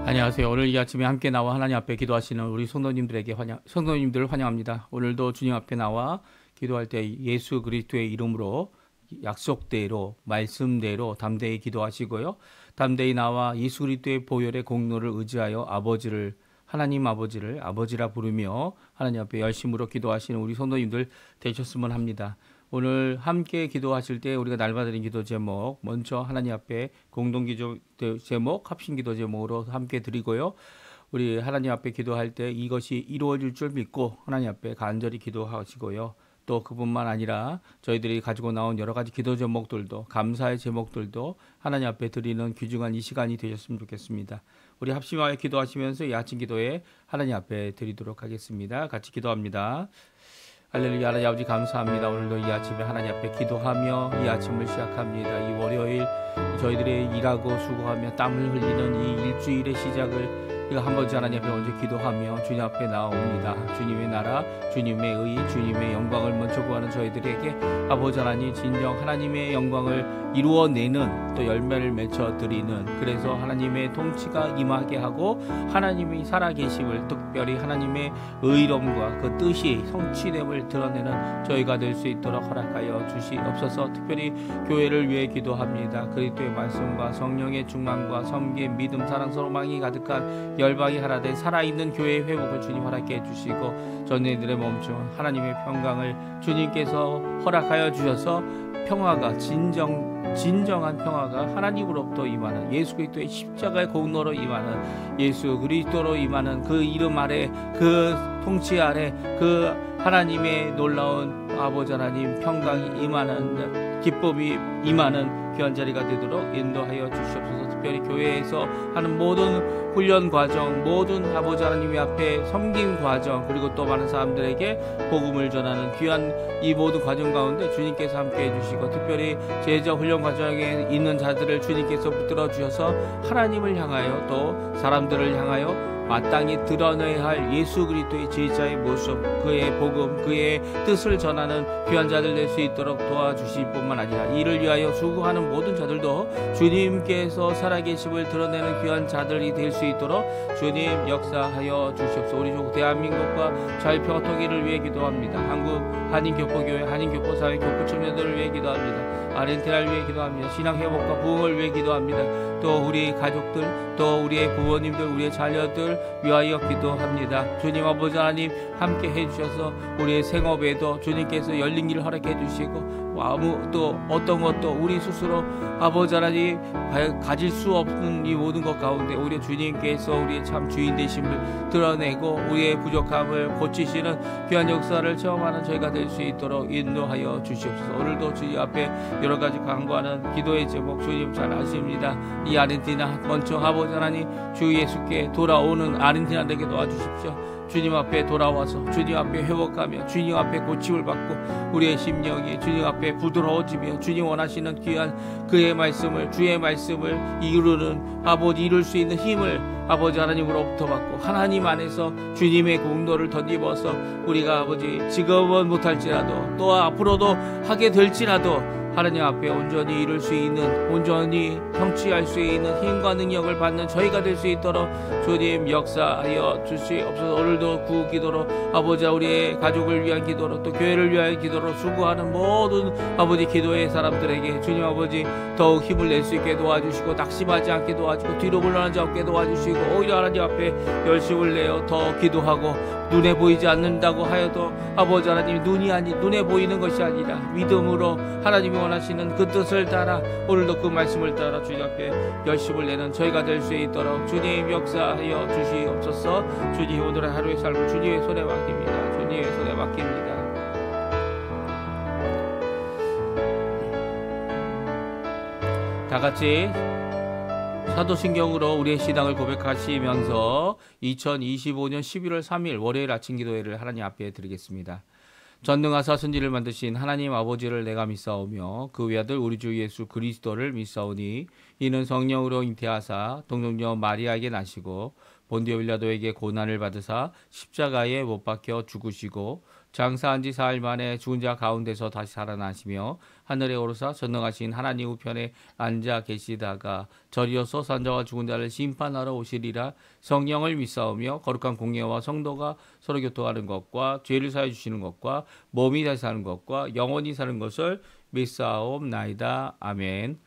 안녕하세요. 오늘 이 아침에 함께 나와 하나님 앞에 기도하시는 우리 성도님들을 환영합니다. 오늘도 주님 앞에 나와 기도할 때 예수 그리스도의 이름으로 약속대로 말씀대로 담대히 기도하시고요. 담대히 나와 예수 그리스도의 보혈의 공로를 의지하여 하나님 아버지를 아버지라 부르며 하나님 앞에 열심으로 기도하시는 우리 성도님들 되셨으면 합니다. 오늘 함께 기도하실 때 우리가 날마다는 기도 제목, 먼저 하나님 앞에 공동 기도 제목, 합심 기도 제목으로 함께 드리고요. 우리 하나님 앞에 기도할 때 이것이 이루어질 줄 믿고 하나님 앞에 간절히 기도하시고요. 또 그뿐만 아니라 저희들이 가지고 나온 여러 가지 기도 제목들도, 감사의 제목들도 하나님 앞에 드리는 귀중한 이 시간이 되셨으면 좋겠습니다. 우리 합심하여 기도하시면서 이 아침 기도에 하나님 앞에 드리도록 하겠습니다. 같이 기도합니다. 할렐루야. 하나님 아버지 감사합니다. 오늘도 이 아침에 하나님 앞에 기도하며 이 아침을 시작합니다. 이 월요일 저희들의 일하고 수고하며 땀을 흘리는 이 일주일의 시작을 우리가 한 번째 하나님 앞에 먼저 기도하며 주님 앞에 나옵니다. 주님의 나라, 주님의 의, 주님의 영광을 먼저 구하는 저희들에게 아버지 하나님 진정 하나님의 영광을 이루어내는 또 열매를 맺어드리는, 그래서 하나님의 통치가 임하게 하고 하나님이 살아계심을, 특별히 하나님의 의로움과 그 뜻이 성취됨을 드러내는 저희가 될 수 있도록 허락하여 주시옵소서. 특별히 교회를 위해 기도합니다. 그리스도의 말씀과 성령의 충만과 섬김, 믿음, 사랑, 소망이 가득한 열방이 하나 된 살아있는 교회의 회복을 주님 허락해 주시고, 전인들의 멈춘 하나님의 평강을 주님께서 허락하여 주셔서 평화가 진정한 평화가 하나님으로부터 임하는, 예수 그리스도의 십자가의 공로로 임하는, 예수 그리스도로 임하는 그 이름 아래, 그 통치 아래, 그 하나님의 놀라운 아버지 하나님 평강이 임하는, 기쁨이 임하는 귀한 자리가 되도록 인도하여 주시옵소서. 특별히 교회에서 하는 모든 훈련 과정, 모든 아버지 하나님의 앞에 섬김 과정, 그리고 또 많은 사람들에게 복음을 전하는 귀한 이 모든 과정 가운데 주님께서 함께 해주시고, 특별히 제자 훈련 과정에 있는 자들을 주님께서 붙들어 주셔서 하나님을 향하여 또 사람들을 향하여 마땅히 드러내야 할 예수 그리스도의 제자의 모습, 그의 복음, 그의 뜻을 전하는 귀한 자들 될 수 있도록 도와주실 뿐만 아니라 이를 위하여 수고하는 모든 자들도 주님께서 살아계심을 드러내는 귀한 자들이 될 수 있도록 주님 역사하여 주시옵소서. 우리 조국 대한민국과 자유평화 통일을 위해 기도합니다. 한국 한인교포교회, 한인교포사회, 교포청년들을 위해 기도합니다. 아르헨티나를 위해 기도합니다. 신앙회복과 부흥을 위해 기도합니다. 또 우리 가족들, 또 우리의 부모님들, 우리의 자녀들 위하여 기도합니다. 주님 아버지 하나님 함께 해주셔서 우리의 생업에도 주님께서 열린 길을 허락해 주시고, 아무도 어떤 것도 우리 스스로 아버지 하나님 가질 수 없는 이 모든 것 가운데 우리 주님께서 우리의 참 주인 되심을 드러내고 우리의 부족함을 고치시는 귀한 역사를 체험하는 저희가 될 수 있도록 인도하여 주시옵소서. 오늘도 주님 앞에 여러 가지 간구하는 기도의 제목 주님 잘 아십니다. 이 아르헨티나 먼저 아버지 하나님 주 예수께 돌아오는 아르헨티나 되게 도와주십시오. 주님 앞에 돌아와서 주님 앞에 회복하며 주님 앞에 고침을 받고 우리의 심령이 주님 앞에 부드러워지며 주님 원하시는 귀한 그의 말씀을, 주의 말씀을 이룰 수 있는 힘을 아버지 하나님으로부터 받고 하나님 안에서 주님의 공로를 덧입어서 우리가 아버지 지금은 못할지라도 또 앞으로도 하게 될지라도 하나님 앞에 온전히 이룰 수 있는, 온전히 성취할 수 있는 힘과 능력을 받는 저희가 될 수 있도록 주님 역사하여 주시옵소서. 오늘도 구기도로 아버지 우리의 가족을 위한 기도로 또 교회를 위한 기도로 수고하는 모든 아버지 기도의 사람들에게 주님 아버지 더욱 힘을 낼 수 있게 도와주시고, 낙심하지 않게 도와주고, 뒤로 물러나지 않게 도와주시고, 오히려 하나님 앞에 열심을 내어 더 기도하고, 눈에 보이지 않는다고 하여도 아버지 하나님 눈에 보이는 것이 아니라 믿음으로 하나님이 원하시는 그 뜻을 따라 오늘도 그 말씀을 따라 주님 앞에 열심을 내는 저희가 될 수 있도록 주님 역사하여 주시옵소서. 주님 오늘의 하루의 삶을 주님의 손에 맡깁니다. 주님의 손에 맡깁니다. 다 같이 사도신경으로 우리의 신앙을 고백하시면서 2025년 11월 3일 월요일 아침 기도회를 하나님 앞에 드리겠습니다. 전능하사 선지를 만드신 하나님 아버지를 내가 믿사오며 그 외아들 우리 주 예수 그리스도를 믿사오니 이는 성령으로 잉태하사 동정녀 마리아에게 나시고 본디오 빌라도에게 고난을 받으사 십자가에 못 박혀 죽으시고 장사한 지 사흘 만에 죽은 자 가운데서 다시 살아나시며 하늘에 오르사 전능하신 하나님 우편에 앉아 계시다가 저리로서 산자와 죽은 자를 심판하러 오시리라. 성령을 믿사오며 거룩한 공예와 성도가 서로 교통하는 것과 죄를 사해 주시는 것과 몸이 다시 사는 것과 영원히 사는 것을 믿사옵나이다. 아멘.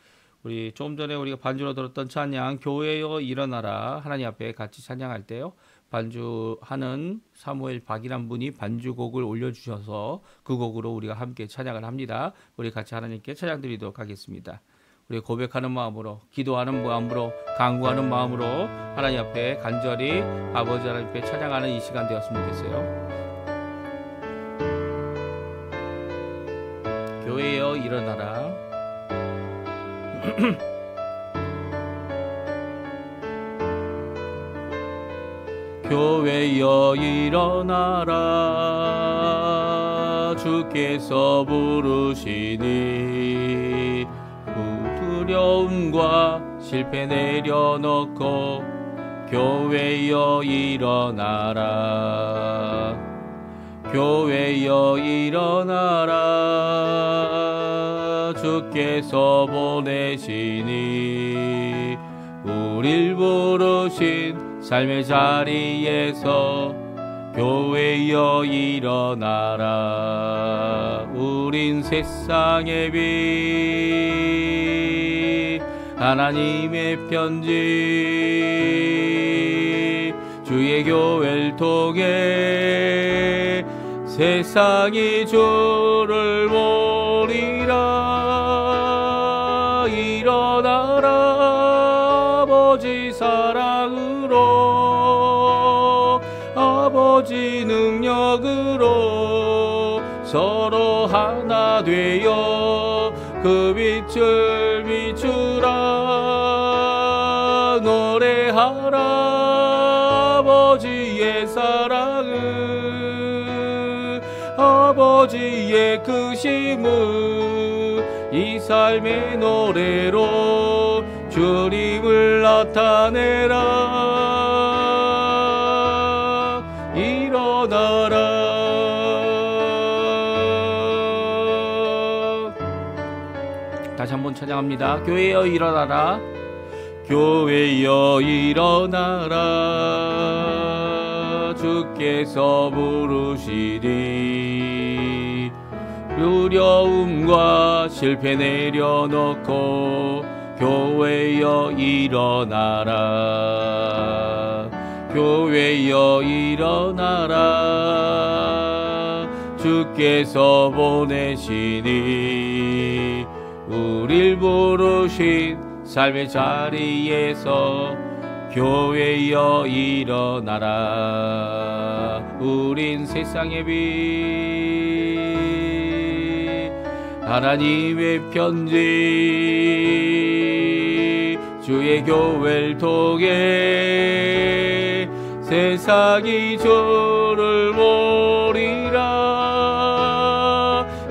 우리 조금 전에 우리가 반주로 들었던 찬양 교회여 일어나라 하나님 앞에 같이 찬양할 때요. 반주하는 사무엘 박이란 분이 반주곡을 올려주셔서 그 곡으로 우리가 함께 찬양을 합니다. 우리 같이 하나님께 찬양 드리도록 하겠습니다. 우리 고백하는 마음으로, 기도하는 마음으로, 간구하는 마음으로 하나님 앞에 간절히 아버지 하나님 앞에 찬양하는 이 시간 되었으면 좋겠어요. 교회여 일어나라. 교회여 일어나라. 주께서 부르시니 두려움과 실패 내려놓고 교회여 일어나라. 교회여 일어나라. 주께서 보내시니 우릴 부르신 삶의 자리에서 교회여 일어나라. 우린 세상의 빛 하나님의 편지 주의 교회를 통해 세상이 주를 보리라. 일어나라. 아버지 사랑으로 아버지 능력으로 서로 하나 되어 그 빛을 비추라. 노래하라. 아버지의 사랑을 아버지의 크심을 이 삶의 노래로 주님을 나타내라. 일어나라. 다시 한번 찬양합니다. 교회여 일어나라. 교회여 일어나라. 주께서 부르시니 두려움과 실패 내려놓고 교회여 일어나라. 교회여 일어나라. 주께서 보내시니 우릴 부르신 삶의 자리에서 교회여 일어나라. 우린 세상의 빛 하나님의 편지 주의 교회를 통해 세상이 주를 보리라.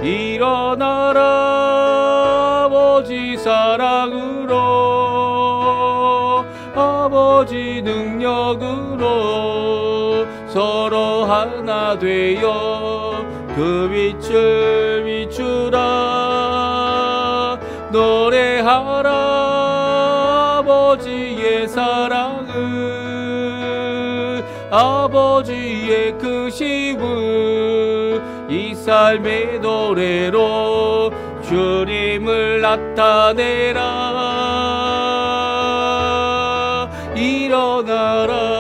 일어나라. 아버지 사랑으로 아버지 능력으로 서로 하나 되어 그 빛을 비추라. 노래하라. 아버지의 사랑을 아버지의 크심을 이 삶의 노래로 주님을 나타내라. 일어나라.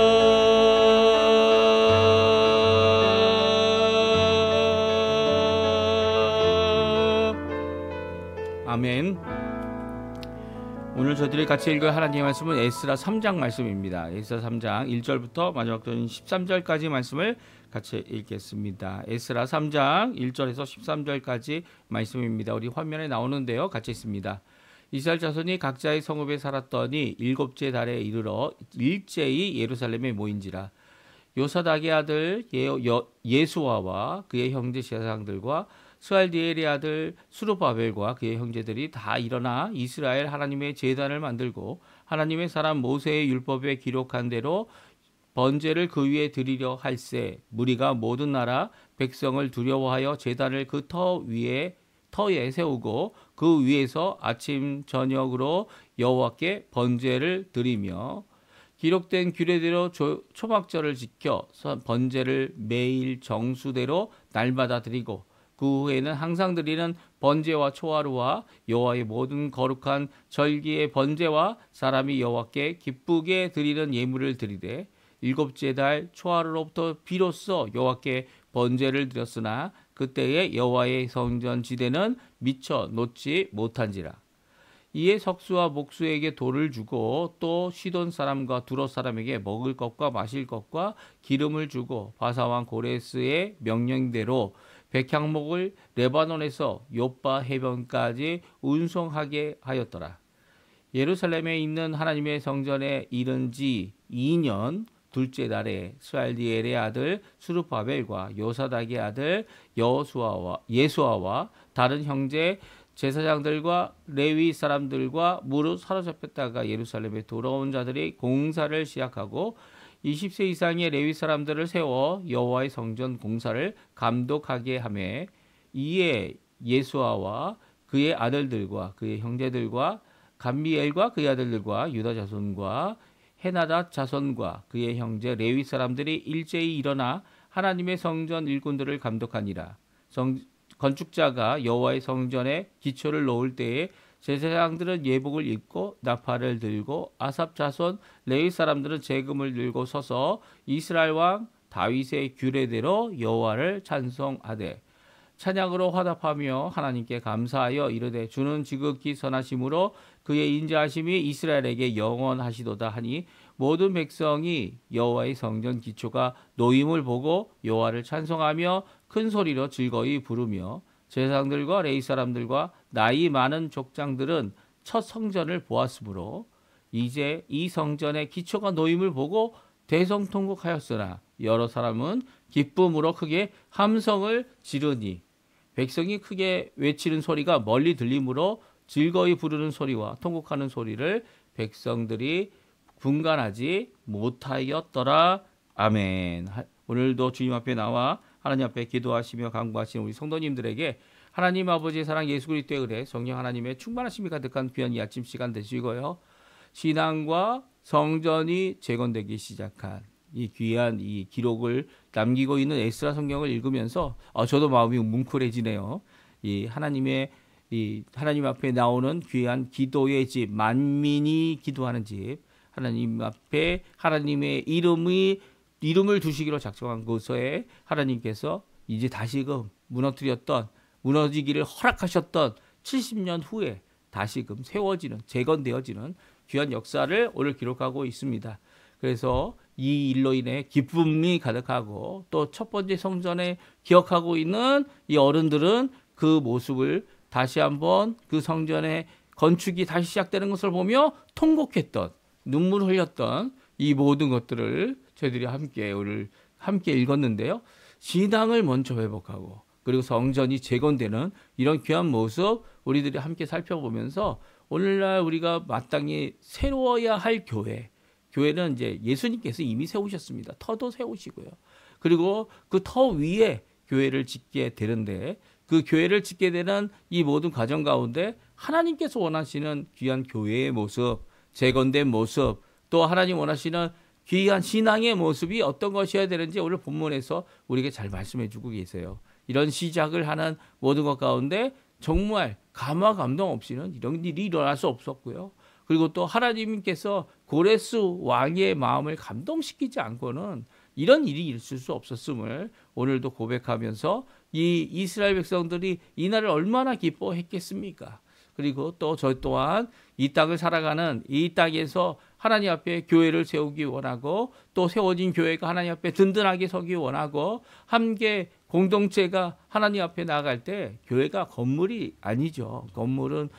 아멘. 오늘 저희들이 같이 읽을 하나님의 말씀은 에스라 3장 말씀입니다. 에스라 3장 1절부터 마지막 13절까지 말씀을 같이 읽겠습니다. 에스라 3장 1절에서 13절까지 말씀입니다. 우리 화면에 나오는데요. 같이 읽습니다. 이스라엘 자손이 각자의 성읍에 살았더니 일곱째 달에 이르러 일제히 예루살렘에 모인지라. 요사닥의 아들 예수아와 그의 형제 제사장들과 스알디엘의 아들 수르바벨과 그의 형제들이 다 일어나 이스라엘 하나님의 제단을 만들고 하나님의 사람 모세의 율법에 기록한 대로 번제를 그 위에 드리려 할세 무리가 모든 나라 백성을 두려워하여 제단을 그 터에 세우고 그 위에서 아침 저녁으로 여호와께 번제를 드리며 기록된 규례대로 초막절을 지켜 번제를 매일 정수대로 날마다 드리고 그 후에는 항상 드리는 번제와 초하루와 여호와의 모든 거룩한 절기의 번제와 사람이 여호와께 기쁘게 드리는 예물을 드리되 일곱째 달 초하루로부터 비로소 여호와께 번제를 드렸으나 그때에 여호와의 성전 지대는 미처 놓지 못한지라. 이에 석수와 목수에게 돌을 주고 또 시돈 사람과 두롯 사람에게 먹을 것과 마실 것과 기름을 주고 바사왕 고레스의 명령대로 백향목을 레바논에서 요빠 해변까지 운송하게 하였더라. 예루살렘에 있는 하나님의 성전에 이른 지 2년 둘째 달에 스알디엘의 아들 수르바벨과 요사닥의 아들 예수아와 다른 형제 제사장들과 레위 사람들과 무릇 사로잡혔다가 예루살렘에 돌아온 자들이 공사를 시작하고 20세 이상의 레위 사람들을 세워 여호와의 성전 공사를 감독하게 하매 이에 예수아와 그의 아들들과 그의 형제들과 감미엘과 그의 아들들과 유다 자손과 헤나닷 자손과 그의 형제 레위 사람들이 일제히 일어나 하나님의 성전 일꾼들을 감독하니라. 건축자가 여호와의 성전에 기초를 놓을 때에 제사장들은 예복을 입고 나팔을 들고 아삽 자손 레위 사람들은 제금을 들고 서서 이스라엘 왕 다윗의 규례대로 여호와를 찬송하되 찬양으로 화답하며 하나님께 감사하여 이르되 주는 지극히 선하심으로 그의 인자하심이 이스라엘에게 영원하시도다 하니 모든 백성이 여호와의 성전 기초가 놓임을 보고 여호와를 찬송하며 큰 소리로 즐거이 부르며 제사장들과 레위 사람들과 나이 많은 족장들은 첫 성전을 보았으므로 이제 이 성전의 기초가 놓임을 보고 대성통곡하였으나 여러 사람은 기쁨으로 크게 함성을 지르니 백성이 크게 외치는 소리가 멀리 들리므로 즐거이 부르는 소리와 통곡하는 소리를 백성들이 분간하지 못하였더라. 아멘. 오늘도 주님 앞에 나와 하나님 앞에 기도하시며 간구하시는 우리 성도님들에게 하나님 아버지의 사랑 예수 그리스도의 은혜 성령 하나님의 충만하심이 가득한 귀한 이 아침 시간 되시고요. 신앙과 성전이 재건되기 시작한 이 귀한 이 기록을 남기고 있는 에스라 성경을 읽으면서 저도 마음이 뭉클해지네요. 이 하나님 앞에 나오는 귀한 기도의 집, 만민이 기도하는 집, 하나님 앞에 하나님의 이름을 두시기로 작정한 곳에 하나님께서 이제 다시금 무너지기를 허락하셨던 70년 후에 다시금 세워지는, 재건되어지는 귀한 역사를 오늘 기록하고 있습니다. 그래서 이 일로 인해 기쁨이 가득하고 또 첫 번째 성전에 기억하고 있는 이 어른들은 그 모습을 다시 한번 그 성전의 건축이 다시 시작되는 것을 보며 통곡했던, 눈물 흘렸던 이 모든 것들을 저희들이 오늘 함께 읽었는데요. 신앙을 먼저 회복하고 그리고 성전이 재건되는 이런 귀한 모습 우리들이 함께 살펴보면서 오늘날 우리가 마땅히 세워야 할 교회는 이제 예수님께서 이미 세우셨습니다. 터도 세우시고요. 그리고 그 터 위에 교회를 짓게 되는데 그 교회를 짓게 되는 이 모든 과정 가운데 하나님께서 원하시는 귀한 교회의 모습, 재건된 모습, 또 하나님 원하시는 귀한 신앙의 모습이 어떤 것이어야 되는지 오늘 본문에서 우리에게 잘 말씀해 주고 계세요. 이런 시작을 하는 모든 것 가운데 정말 감화 감동 없이는 이런 일이 일어날 수 없었고요. 그리고 또 하나님께서 고레스 왕의 마음을 감동시키지 않고는 이런 일이 있을 수 없었음을 오늘도 고백하면서 이 이스라엘 백성들이 이날을 얼마나 기뻐했겠습니까? 그리고 또 저 또한 이 땅을 살아가는 이 땅에서 하나님 앞에 교회를 세우기 원하고 또 세워진 교회가 하나님 앞에 든든하게 서기 원하고 함께 공동체가 하나님 앞에 나아갈 때 교회가 건물이 아니죠. 건물은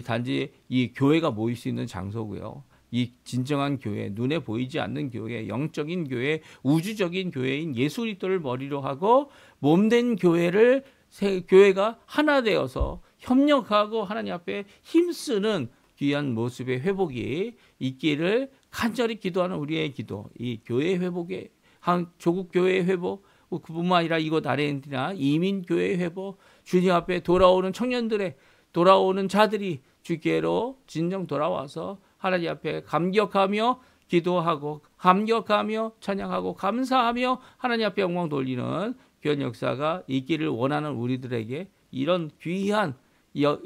단지 이 교회가 모일 수 있는 장소고요. 이 진정한 교회, 눈에 보이지 않는 교회, 영적인 교회, 우주적인 교회인 예수 그리스도를 머리로 하고 몸된 교회가 하나 되어서 협력하고 하나님 앞에 힘쓰는 귀한 모습의 회복이 있기를 간절히 기도하는 우리의 기도, 이 교회 회복의 조국 교회 회복, 그뿐만 아니라 이곳 아르헨티나 이민 교회 회복, 주님 앞에 돌아오는 청년들의 돌아오는 자들이 주께로 진정 돌아와서 하나님 앞에 감격하며 기도하고 감격하며 찬양하고 감사하며 하나님 앞에 영광 돌리는 귀한 역사가 있기를 원하는 우리들에게 이런 귀한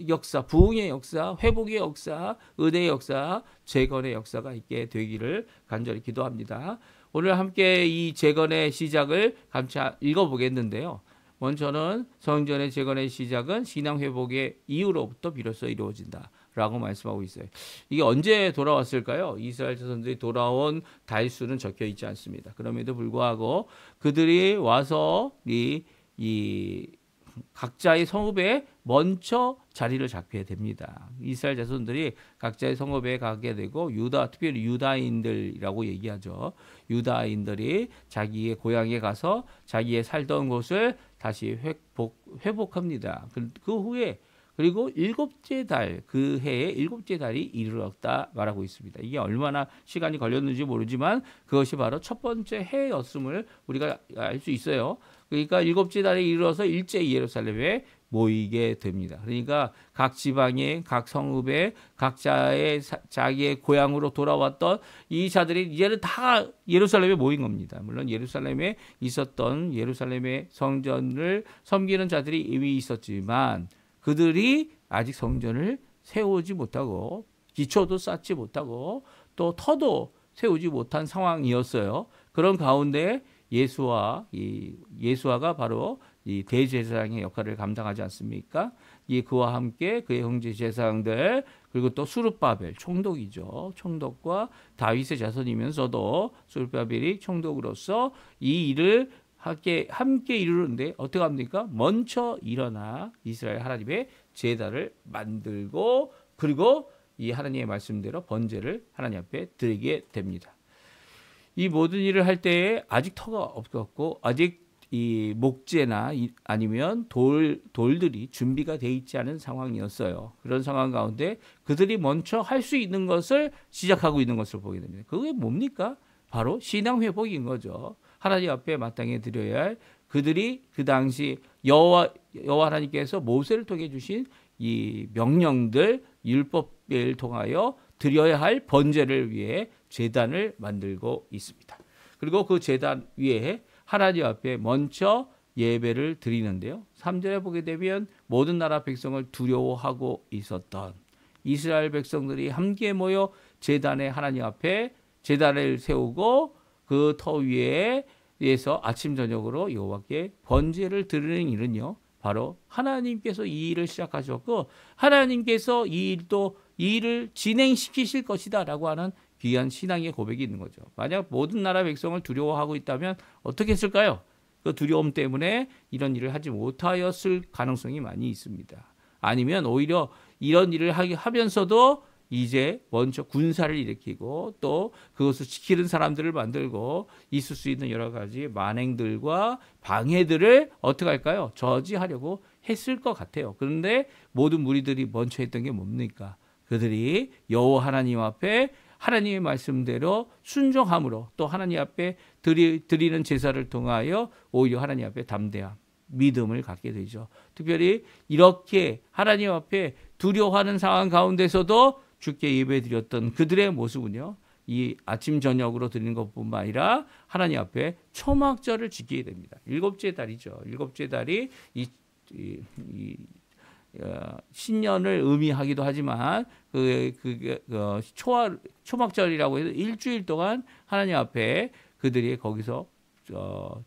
역사, 부흥의 역사, 회복의 역사, 은혜의 역사, 재건의 역사가 있게 되기를 간절히 기도합니다. 오늘 함께 이 재건의 시작을 같이 읽어보겠는데요. 먼저는 성전의 재건의 시작은 신앙 회복의 이후로부터 비로소 이루어진다 라고 말씀하고 있어요. 이게 언제 돌아왔을까요? 이스라엘 자손들이 돌아온 달수는 적혀 있지 않습니다. 그럼에도 불구하고 그들이 와서 이 각자의 성읍에 먼저 자리를 잡게 됩니다. 이스라엘 자손들이 각자의 성읍에 가게 되고 특별히 유다인들이라고 얘기하죠. 유다인들이 자기의 고향에 가서 자기의 살던 곳을 다시 회복합니다. 그 후에 그리고 일곱째 달, 그 해에 일곱째 달이 이르렀다 말하고 있습니다. 이게 얼마나 시간이 걸렸는지 모르지만 그것이 바로 첫 번째 해였음을 우리가 알 수 있어요. 그러니까 일곱째 달에 이르러서 일제 예루살렘에 모이게 됩니다. 그러니까 각 지방의 각 성읍에 각자의 자기의 고향으로 돌아왔던 이 자들이 이제는 다 예루살렘에 모인 겁니다. 물론 예루살렘에 있었던 예루살렘의 성전을 섬기는 자들이 이미 있었지만 그들이 아직 성전을 세우지 못하고 기초도 쌓지 못하고 또 터도 세우지 못한 상황이었어요. 그런 가운데 예수아가 바로 이 대제사장의 역할을 감당하지 않습니까? 그와 함께 그의 형제 제사장들 그리고 또 수르바벨 총독이죠. 총독과 다윗의 자손이면서도 수르바벨이 총독으로서 이 일을 함께 이루는데 어떻게 합니까? 먼저 일어나 이스라엘 하나님의 제단을 만들고 그리고 이 하나님의 말씀대로 번제를 하나님 앞에 드리게 됩니다. 이 모든 일을 할 때에 아직 터가 없었고 아직 이 목재나 아니면 돌들이 준비가 돼 있지 않은 상황이었어요. 그런 상황 가운데 그들이 먼저 할 수 있는 것을 시작하고 있는 것을 보게 됩니다. 그게 뭡니까? 바로 신앙 회복인 거죠. 하나님 앞에 마땅히 드려야 할 그들이 그 당시 여호와 하나님께서 모세를 통해 주신 이 명령들 율법을 통하여 드려야 할 번제를 위해 제단을 만들고 있습니다. 그리고 그 제단 위에 하나님 앞에 먼저 예배를 드리는데요. 3절에 보게 되면 모든 나라 백성을 두려워하고 있었던 이스라엘 백성들이 함께 모여 제단에 하나님 앞에 제단을 세우고 그 터 위에서 아침 저녁으로 여호와께 번제를 드리는 일은요. 바로 하나님께서 이 일을 시작하셨고 하나님께서 이 일을 진행시키실 것이다 라고 하는 귀한 신앙의 고백이 있는 거죠. 만약 모든 나라 백성을 두려워하고 있다면 어떻게 했을까요? 그 두려움 때문에 이런 일을 하지 못하였을 가능성이 많이 있습니다. 아니면 오히려 이런 일을 하면서도 이제 먼저 군사를 일으키고 또 그것을 지키는 사람들을 만들고 있을 수 있는 여러 가지 만행들과 방해들을 어떻게 할까요? 저지하려고 했을 것 같아요. 그런데 모든 무리들이 먼저 했던 게 뭡니까? 그들이 여호와 하나님 앞에 하나님의 말씀대로 순종함으로 또 하나님 앞에 드리는 제사를 통하여 오히려 하나님 앞에 담대함, 믿음을 갖게 되죠. 특별히 이렇게 하나님 앞에 두려워하는 상황 가운데서도 주께 예배드렸던 그들의 모습은요. 이 아침 저녁으로 드리는 것뿐만 아니라 하나님 앞에 초막절을 지키게 됩니다. 일곱째 달이죠. 일곱째 달이 신년을 의미하기도 하지만 초막절이라고 해서 일주일 동안 하나님 앞에 그들이 거기서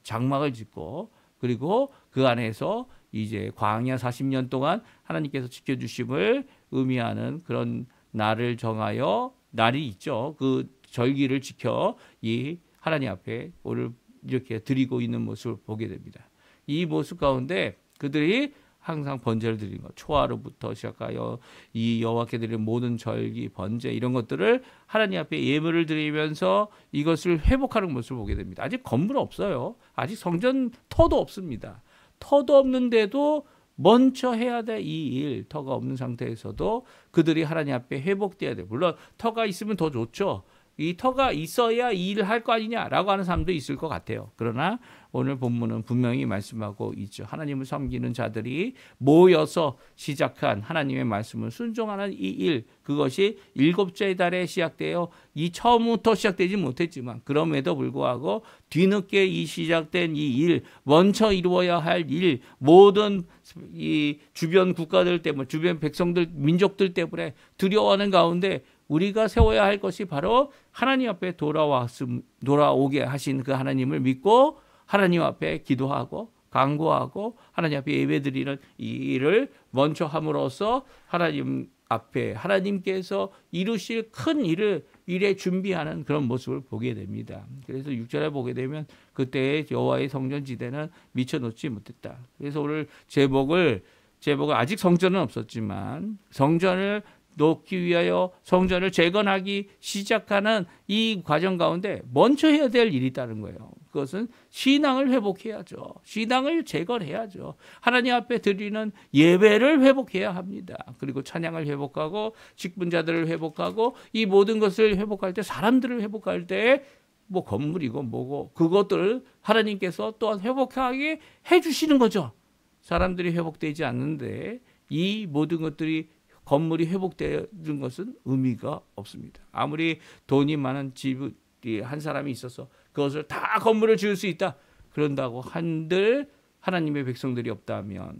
장막을 짓고 그리고 그 안에서 이제 광야 40년 동안 하나님께서 지켜주심을 의미하는 그런 날을 정하여 날이 있죠. 그 절기를 지켜 이 하나님 앞에 오늘 이렇게 드리고 있는 모습을 보게 됩니다. 이 모습 가운데 그들이 항상 번제를 드리는 것, 초하루부터 시작하여 이 여호와께 드리는 모든 절기, 번제 이런 것들을 하나님 앞에 예물을 드리면서 이것을 회복하는 모습을 보게 됩니다. 아직 건물 없어요. 아직 성전 터도 없습니다. 터도 없는데도 먼저 해야 될 이 일, 터가 없는 상태에서도 그들이 하나님 앞에 회복돼야 돼요. 물론 터가 있으면 더 좋죠. 이 터가 있어야 이 일을 할 거 아니냐라고 하는 사람도 있을 것 같아요. 그러나 오늘 본문은 분명히 말씀하고 있죠. 하나님을 섬기는 자들이 모여서 시작한 하나님의 말씀을 순종하는 이 일, 그것이 일곱째 달에 시작되어 이 처음부터 시작되지 못했지만 그럼에도 불구하고 뒤늦게 이 시작된 이 일, 먼저 이루어야 할 일, 모든 이 주변 국가들 때문에, 주변 백성들, 민족들 때문에 두려워하는 가운데 우리가 세워야 할 것이 바로 하나님 앞에 돌아오게 하신 그 하나님을 믿고 하나님 앞에 기도하고 간구하고 하나님 앞에 예배드리는 이 일을 먼저 함으로써 하나님 앞에 하나님께서 이루실 큰 일에 준비하는 그런 모습을 보게 됩니다. 그래서 6절에 보게 되면 그때의 여호와의 성전 지대는 미쳐놓지 못했다. 그래서 오늘 제목을 아직 성전은 없었지만 성전을 놓기 위하여 성전을 재건하기 시작하는 이 과정 가운데 먼저 해야 될 일이 있다는 거예요. 그것은 신앙을 회복해야죠. 신앙을 재건해야죠. 하나님 앞에 드리는 예배를 회복해야 합니다. 그리고 찬양을 회복하고 직분자들을 회복하고 이 모든 것을 회복할 때 사람들을 회복할 때 뭐 건물이고 뭐고 그것들을 하나님께서 또한 회복하게 해주시는 거죠. 사람들이 회복되지 않는데 이 모든 것들이 건물이 회복되는 것은 의미가 없습니다. 아무리 돈이 많은 집이 한 사람이 있어서 그것을 다 건물을 지을 수 있다. 그런다고 한들 하나님의 백성들이 없다면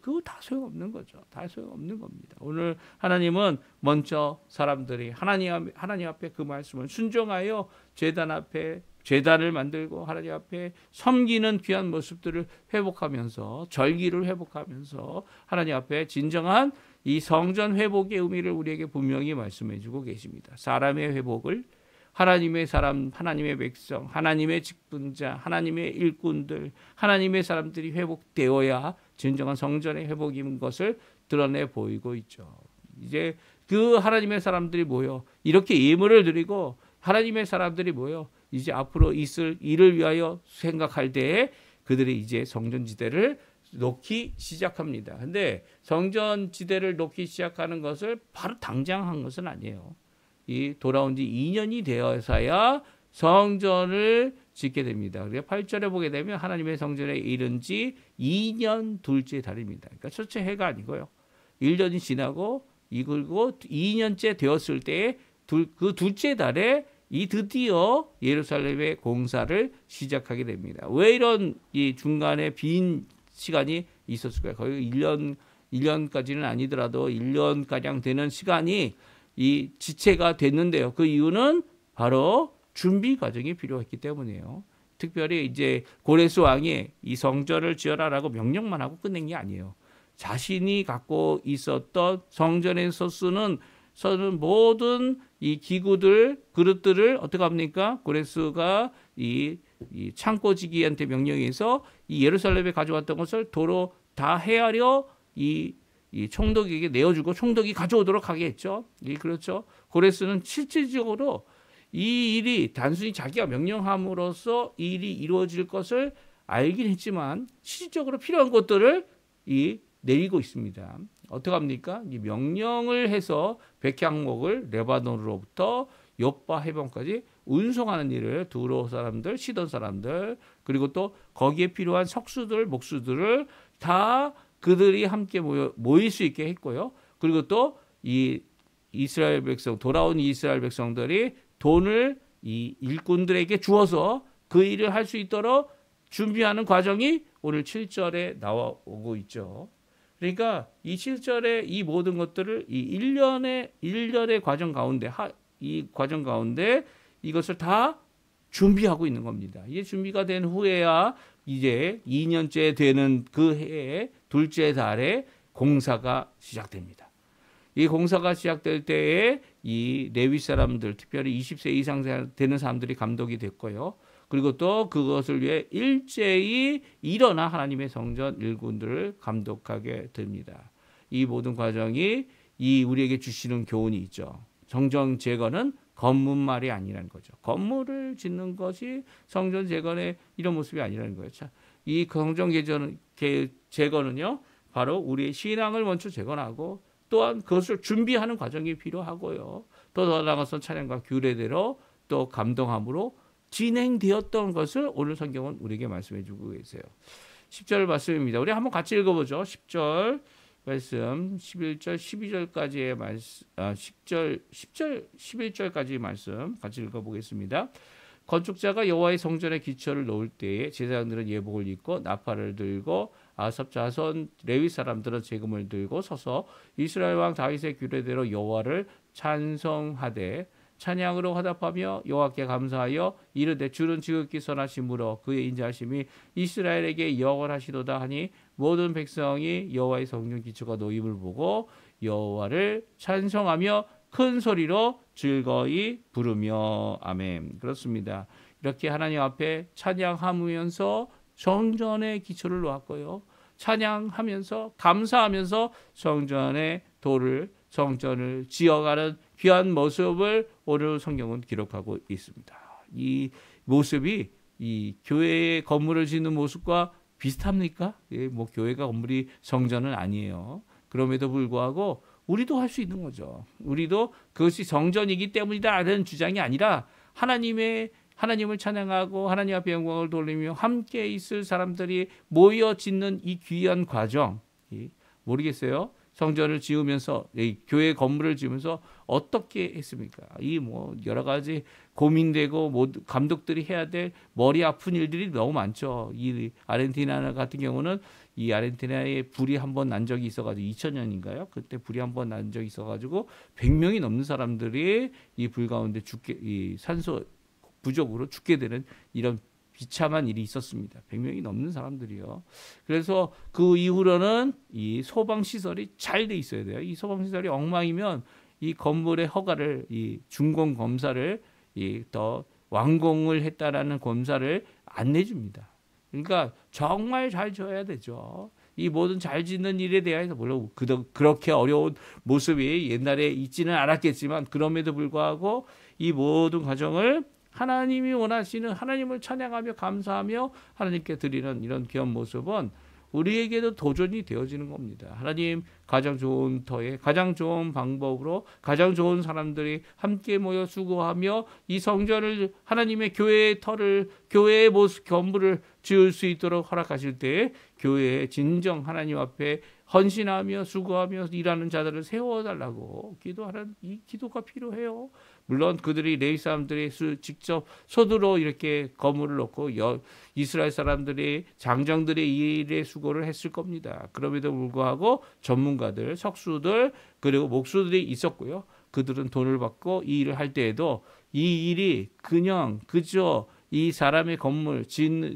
그거 다 소용없는 거죠. 다 소용없는 겁니다. 오늘 하나님은 먼저 사람들이 하나님 앞에 그 말씀을 순종하여 제단을 만들고 하나님 앞에 섬기는 귀한 모습들을 회복하면서 절기를 회복하면서 하나님 앞에 진정한 이 성전 회복의 의미를 우리에게 분명히 말씀해 주고 계십니다. 사람의 회복을 하나님의 사람, 하나님의 백성, 하나님의 직분자, 하나님의 일꾼들, 하나님의 사람들이 회복되어야 진정한 성전의 회복인 것을 드러내 보이고 있죠. 이제 그 하나님의 사람들이 모여 이렇게 예물을 드리고 하나님의 사람들이 모여 이제 앞으로 있을 일을 위하여 생각할 때에 그들이 이제 성전지대를 놓기 시작합니다. 근데 성전지대를 놓기 시작하는 것을 바로 당장 한 것은 아니에요. 이 돌아온 지 2년이 되어서야 성전을 짓게 됩니다. 그래서 8절에 보게 되면 하나님의 성전에 이른 지 2년 둘째 달입니다. 그러니까 첫째 해가 아니고요. 1년이 지나고 이끌고 2년째 되었을 때에 그 둘째 달에 이 드디어 예루살렘의 공사를 시작하게 됩니다. 왜 이런 이 중간에 빈 시간이 있었을까요? 거의 1년까지는 아니더라도 1년가량 되는 시간이 이 지체가 됐는데요. 그 이유는 바로 준비 과정이 필요했기 때문이에요. 특별히 이제 고레스 왕이 이 성전을 지어라라고 명령만 하고 끝낸 게 아니에요. 자신이 갖고 있었던 성전에서 쓰는 모든 이 기구들, 그릇들을 어떻게 합니까? 고레스가 이 창고지기한테 명령해서 이 예루살렘에 가져왔던 것을 도로 다 헤아려 이 총독에게 내어주고 총독이 가져오도록 하게 했죠. 그렇죠. 고레스는 실질적으로 이 일이 단순히 자기가 명령함으로써 이 일이 이루어질 것을 알긴 했지만 실질적으로 필요한 것들을 내리고 있습니다. 어떻게 합니까? 이 명령을 해서 백향목을 레바논으로부터 욥바 해변까지 운송하는 일을 두로 사람들, 시돈 사람들, 그리고 또 거기에 필요한 석수들, 목수들을 다 그들이 함께 모일 수 있게 했고요. 그리고 또 이 이스라엘 백성, 돌아온 이스라엘 백성들이 돈을 이 일꾼들에게 주어서 그 일을 할 수 있도록 준비하는 과정이 오늘 7절에 나오고 있죠. 그러니까 이 7절에 이 모든 것들을 이 1년의 과정 가운데, 이 과정 가운데 이것을 다 준비하고 있는 겁니다. 이게 준비가 된 후에야 이제 2년째 되는 그 해에 둘째 달에 공사가 시작됩니다. 이 공사가 시작될 때에 이 레위 사람들, 특별히 20세 이상 되는 사람들이 감독이 됐고요. 그리고 또 그것을 위해 일제히 일어나 하나님의 성전 일꾼들을 감독하게 됩니다. 이 모든 과정이 우리에게 주시는 교훈이 있죠. 성전 재건은 건물말이 아니라는 거죠. 건물을 짓는 것이 성전 재건의 이런 모습이 아니라는 거예요. 이 성전 재건은요, 바로 우리의 신앙을 먼저 재건하고 또한 그것을 준비하는 과정이 필요하고요. 더 나아가서 찬양과 규례대로 또 감동함으로 진행되었던 것을 오늘 성경은 우리에게 말씀해 주고 계세요. 10절 말씀입니다. 우리 한번 같이 읽어보죠. 10절 말씀, 11절, 12절까지의 말씀, 10절, 11절까지 말씀 같이 읽어보겠습니다. 건축자가 여호와의 성전에 기초를 놓을 때에 제사장들은 예복을 입고 나팔을 들고 아삽 자손 레위 사람들은 제금을 들고 서서 이스라엘 왕 다윗의 규례대로 여호와를 찬송하되 찬양으로 화답하며 여호와께 감사하여 이르되 주는 지극히 선하심으로 그의 인자하심이 이스라엘에게 영원하시도다 하니 모든 백성이 여호와의 성전 기초가 놓임을 보고 여호와를 찬송하며 큰 소리로 즐거이 부르며 아멘. 그렇습니다. 이렇게 하나님 앞에 찬양하면서 성전의 기초를 놓았고요. 찬양하면서 감사하면서 성전의 도를 성전을 지어가는 귀한 모습을 오늘 성경은 기록하고 있습니다. 이 모습이 이 교회의 건물을 짓는 모습과 비슷합니까? 예, 뭐 교회가 건물이 성전은 아니에요. 그럼에도 불구하고 우리도 할 수 있는 거죠. 우리도 그것이 성전이기 때문이다라는 주장이 아니라 하나님을 찬양하고 하나님 앞에 영광을 돌리며 함께 있을 사람들이 모여 짓는 이 귀한 과정, 모르겠어요. 성전을 지으면서 교회 건물을 지으면서 어떻게 했습니까? 이 뭐 여러 가지 고민되고 감독들이 해야 될 머리 아픈 일들이 너무 많죠. 이 아르헨티나 같은 경우는 이 아르헨티나에 불이 한 번 난 적이 있어가지고 2000년인가요? 그때 불이 한 번 난 적이 있어가지고 100명이 넘는 사람들이 이 불 가운데 이 산소 부족으로 죽게 되는 이런 비참한 일이 있었습니다. 100명이 넘는 사람들이요. 그래서 그 이후로는 이 소방 시설이 잘 돼 있어야 돼요. 이 소방 시설이 엉망이면 이 건물의 허가를 이 준공 검사를 더 완공을 했다라는 검사를 안 내줍니다. 그러니까 정말 잘 지어야 되죠. 이 모든 잘 짓는 일에 대해서 물론 그렇게 어려운 모습이 옛날에 있지는 않았겠지만 그럼에도 불구하고 이 모든 과정을 하나님이 원하시는 하나님을 찬양하며 감사하며 하나님께 드리는 이런 귀한 모습은 우리에게도 도전이 되어지는 겁니다. 하나님 가장 좋은 터에 가장 좋은 방법으로 가장 좋은 사람들이 함께 모여 수고하며 이 성전을 하나님의 교회의 터를 교회의 모습 건물을 지을 수 있도록 허락하실 때에 교회에 진정 하나님 앞에 헌신하며 수고하며 일하는 자들을 세워달라고 기도하는 이 기도가 필요해요. 물론 그들이 레위 사람들이 직접 손으로 이렇게 건물을 놓고 이스라엘 사람들이 장정들이 이 일에 수고를 했을 겁니다. 그럼에도 불구하고 전문가들, 석수들 그리고 목수들이 있었고요. 그들은 돈을 받고 이 일을 할 때에도 이 일이 그저 이 사람의 건물,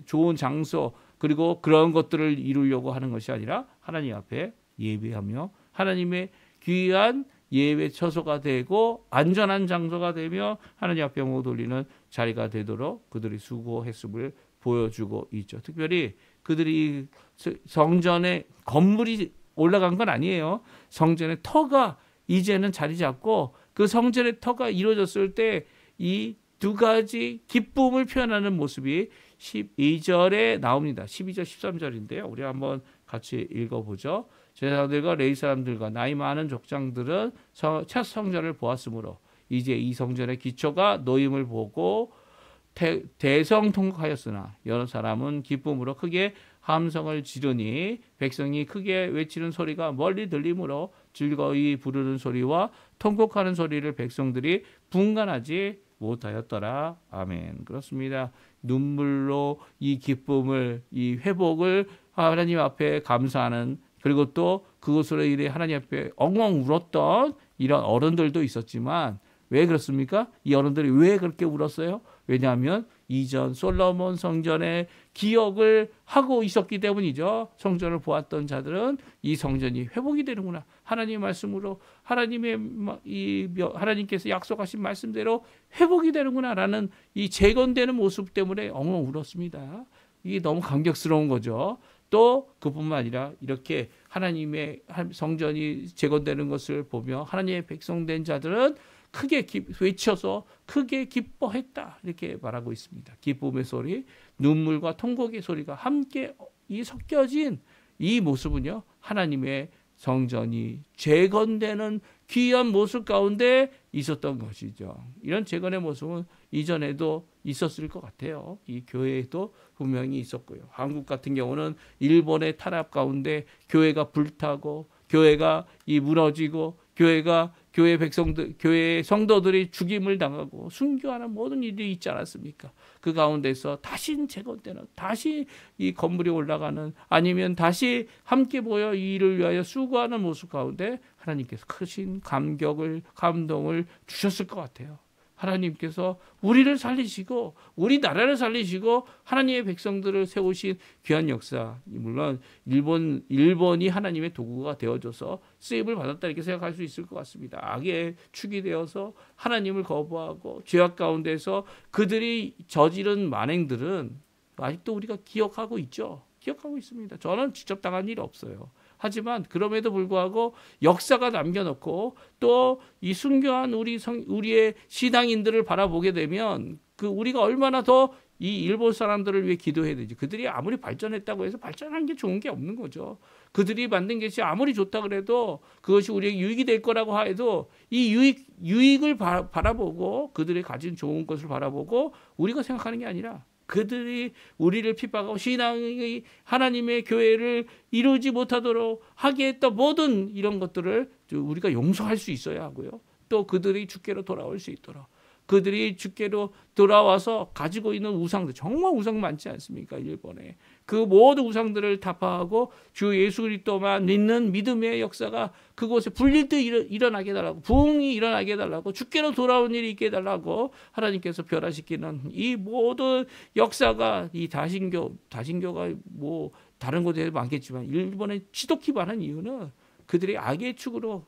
좋은 장소 그리고 그런 것들을 이루려고 하는 것이 아니라 하나님 앞에 예배하며 하나님의 귀한 예배 처소가 되고 안전한 장소가 되며 하나님 앞에 영광 돌리는 자리가 되도록 그들이 수고했음을 보여주고 있죠. 특별히 그들이 성전에 건물이 올라간 건 아니에요. 성전의 터가 이제는 자리 잡고 그 성전의 터가 이루어졌을 때 이 두 가지 기쁨을 표현하는 모습이 12절에 나옵니다. 12절, 13절인데요. 우리 한번 같이 읽어보죠. 제사장들과 레위 사람들과 나이 많은 족장들은 첫 성전을 보았으므로 이제 이 성전의 기초가 놓임을 보고 대성통곡하였으나 여러 사람은 기쁨으로 크게 함성을 지르니 백성이 크게 외치는 소리가 멀리 들리므로 즐거이 부르는 소리와 통곡하는 소리를 백성들이 분간하지 못하였더라. 아멘. 그렇습니다. 눈물로 이 기쁨을 이 회복을 하나님 앞에 감사하는 그리고 또 그것으로 인해 하나님 앞에 엉엉 울었던 이런 어른들도 있었지만 왜 그렇습니까? 이 어른들이 왜 그렇게 울었어요? 왜냐하면 이전 솔로몬 성전의 기억을 하고 있었기 때문이죠. 성전을 보았던 자들은 이 성전이 회복이 되는구나. 하나님의 말씀으로 하나님께서 약속하신 말씀대로 회복이 되는구나라는 이 재건되는 모습 때문에 엉엉 울었습니다. 이게 너무 감격스러운 거죠. 또 그뿐만 아니라 이렇게 하나님의 성전이 재건되는 것을 보며 하나님의 백성된 자들은 크게 외쳐서 크게 기뻐했다 이렇게 말하고 있습니다. 기쁨의 소리, 눈물과 통곡의 소리가 함께 섞여진 이 모습은요 하나님의 성전이 재건되는 귀한 모습 가운데 있었던 것이죠. 이런 재건의 모습은 이전에도 있었을 것 같아요. 이 교회에도 분명히 있었고요. 한국 같은 경우는 일본의 탄압 가운데 교회가 불타고 교회가 무너지고 교회 백성들, 교회 성도들이 죽임을 당하고 순교하는 모든 일이 있지 않았습니까? 그 가운데서 다시 재건되는, 다시 이 건물이 올라가는, 아니면 다시 함께 모여 이 일을 위하여 수고하는 모습 가운데 하나님께서 크신 감동을 주셨을 것 같아요. 하나님께서 우리를 살리시고 우리 나라를 살리시고 하나님의 백성들을 세우신 귀한 역사, 물론 일본이 하나님의 도구가 되어줘서 쓰임을 받았다 이렇게 생각할 수 있을 것 같습니다. 악의 축이 되어서 하나님을 거부하고 죄악 가운데서 그들이 저지른 만행들은 아직도 우리가 기억하고 있죠. 기억하고 있습니다. 저는 직접 당한 일이 없어요. 하지만 그럼에도 불구하고 역사가 남겨놓고 또 이 순교한 우리의 신앙인들을 바라보게 되면 우리가 얼마나 더 이 일본 사람들을 위해 기도해야 되지. 그들이 아무리 발전했다고 해서 발전한 게 좋은 게 없는 거죠. 그들이 만든 것이 아무리 좋다 그래도 그것이 우리에게 유익이 될 거라고 해도 이 유익을 바라보고 그들이 가진 좋은 것을 바라보고 우리가 생각하는 게 아니라 그들이 우리를 핍박하고 신앙이 하나님의 교회를 이루지 못하도록 하게 했던 모든 이런 것들을 우리가 용서할 수 있어야 하고요. 또 그들이 주께로 돌아올 수 있도록, 그들이 주께로 돌아와서 가지고 있는 우상들, 정말 우상 많지 않습니까? 일본에 그 모든 우상들을 타파하고 주 예수 그리스도만 믿는 믿음의 역사가 그곳에 불릴 때 일어나게 해달라고, 부흥이 일어나게 해달라고, 주께로 돌아온 일이 있게 해달라고 하나님께서 변화시키는 이 모든 역사가, 이 다신교가 뭐 다른 곳에 많겠지만 일본의 지독히 많은 이유는 그들이 악의 축으로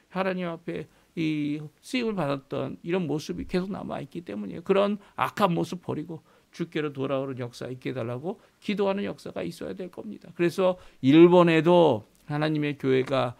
하나님 앞에 이 쓰임을 받았던 이런 모습이 계속 남아있기 때문이에요. 그런 악한 모습 버리고 주께로 돌아오는 역사 있게 해달라고 기도하는 역사가 있어야 될 겁니다. 그래서 일본에도 하나님의 교회가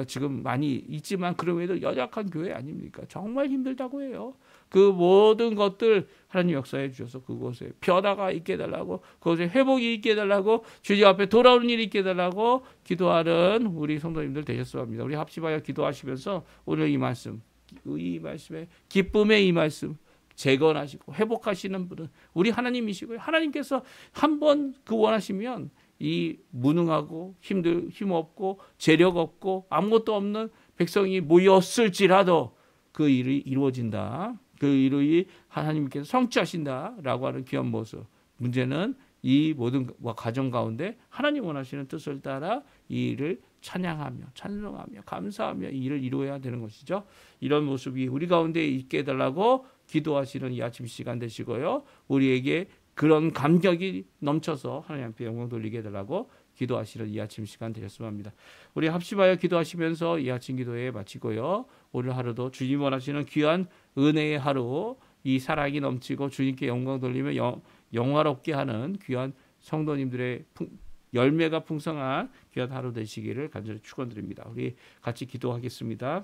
지금 많이 있지만 그럼에도 연약한 교회 아닙니까? 정말 힘들다고 해요. 그 모든 것들 하나님 역사해 주셔서 그곳에 변화가 있게 해달라고, 그곳에 회복이 있게 해달라고, 주님 앞에 돌아오는 일이 있게 해달라고 기도하는 우리 성도님들 되셨으면 합니다. 우리 합심하여 기도하시면서 오늘 이 말씀에 기쁨의 이 말씀 재건하시고 회복하시는 분은 우리 하나님이시고요. 하나님께서 한번 원하시면 이 무능하고 힘없고 재력 없고 아무것도 없는 백성이 모였을지라도 그 일이 이루어진다. 그 일이 하나님께서 성취하신다라고 하는 귀한 모습. 문제는 이 모든 가정 가운데 하나님 원하시는 뜻을 따라 이 일을 찬양하며 찬송하며 감사하며 이 일을 이루어야 되는 것이죠. 이런 모습이 우리 가운데 있게 해달라고 기도하시는 이 아침 시간 되시고요. 우리에게 그런 감격이 넘쳐서 하나님 앞에 영광 돌리게 해달라고 기도하시는 이 아침 시간 되셨으면 합니다. 우리 합심하여 기도하시면서 이 아침 기도회 마치고요. 오늘 하루도 주님 원하시는 귀한 은혜의 하루, 이 사랑이 넘치고 주님께 영광 돌리며 영화롭게 하는 귀한 성도님들의 열매가 풍성한 귀한 하루 되시기를 간절히 축원드립니다. 우리 같이 기도하겠습니다.